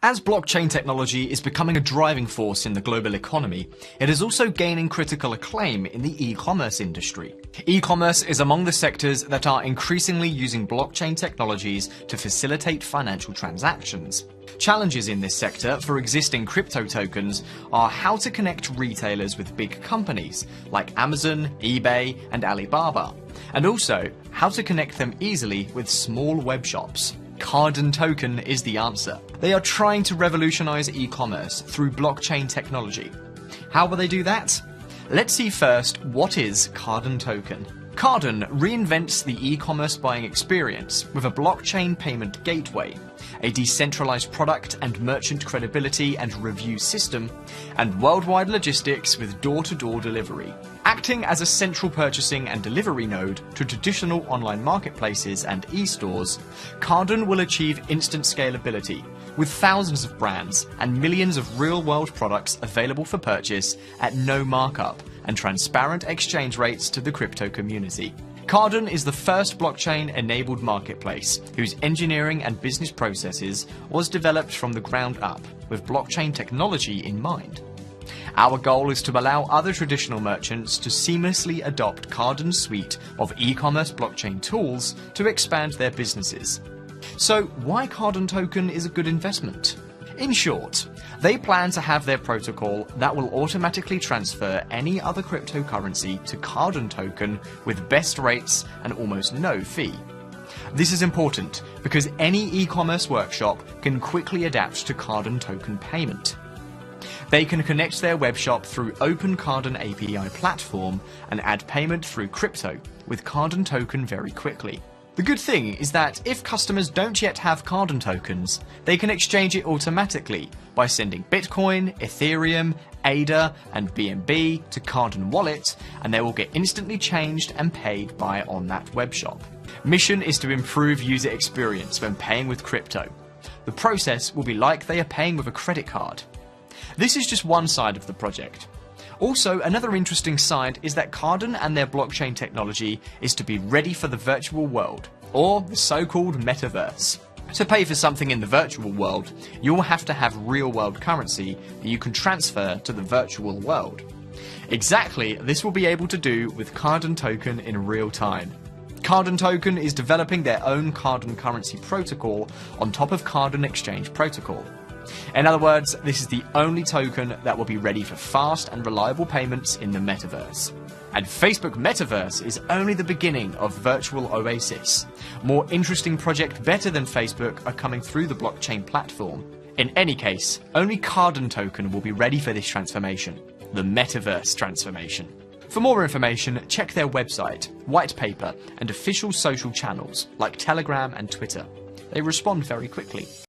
As blockchain technology is becoming a driving force in the global economy, it is also gaining critical acclaim in the e-commerce industry. E-commerce is among the sectors that are increasingly using blockchain technologies to facilitate financial transactions. Challenges in this sector for existing crypto tokens are how to connect retailers with big companies like Amazon, eBay, and Alibaba, and also how to connect them easily with small web shops. Cardon token is the answer. They are trying to revolutionize e-commerce through blockchain technology. How will they do that? Let's see first, what is Cardon token? Cardon reinvents the e-commerce buying experience with a blockchain payment gateway, a decentralized product and merchant credibility and review system, and worldwide logistics with door-to-door delivery. Acting as a central purchasing and delivery node to traditional online marketplaces and e-stores, Cardon will achieve instant scalability, with thousands of brands and millions of real-world products available for purchase at no markup and transparent exchange rates to the crypto community. Cardon is the first blockchain-enabled marketplace whose engineering and business processes was developed from the ground up with blockchain technology in mind. Our goal is to allow other traditional merchants to seamlessly adopt Cardon's suite of e-commerce blockchain tools to expand their businesses. So why Cardon token is a good investment? In short, they plan to have their protocol that will automatically transfer any other cryptocurrency to Cardon token with best rates and almost no fee. This is important because any e-commerce workshop can quickly adapt to Cardon token payment. They can connect their webshop through Open Cardon API platform and add payment through crypto with Cardon token very quickly. The good thing is that if customers don't yet have Cardon tokens, they can exchange it automatically by sending Bitcoin, Ethereum, ADA, and BNB to Cardon wallet, and they will get instantly changed and paid on that webshop. Mission is to improve user experience when paying with crypto. The process will be like they are paying with a credit card. This is just one side of the project. Also, another interesting side is that Cardon and their blockchain technology is to be ready for the virtual world, or the so-called metaverse. To pay for something in the virtual world, you'll have to have real-world currency that you can transfer to the virtual world. Exactly this will be able to do with Cardon token in real time. Cardon token is developing their own Cardon currency protocol on top of Cardon exchange protocol. In other words, this is the only token that will be ready for fast and reliable payments in the metaverse. And Facebook Metaverse is only the beginning of Virtual Oasis. More interesting projects better than Facebook are coming through the blockchain platform. In any case, only Cardon token will be ready for this transformation, the Metaverse transformation. For more information, check their website, white paper, and official social channels like Telegram and Twitter. They respond very quickly.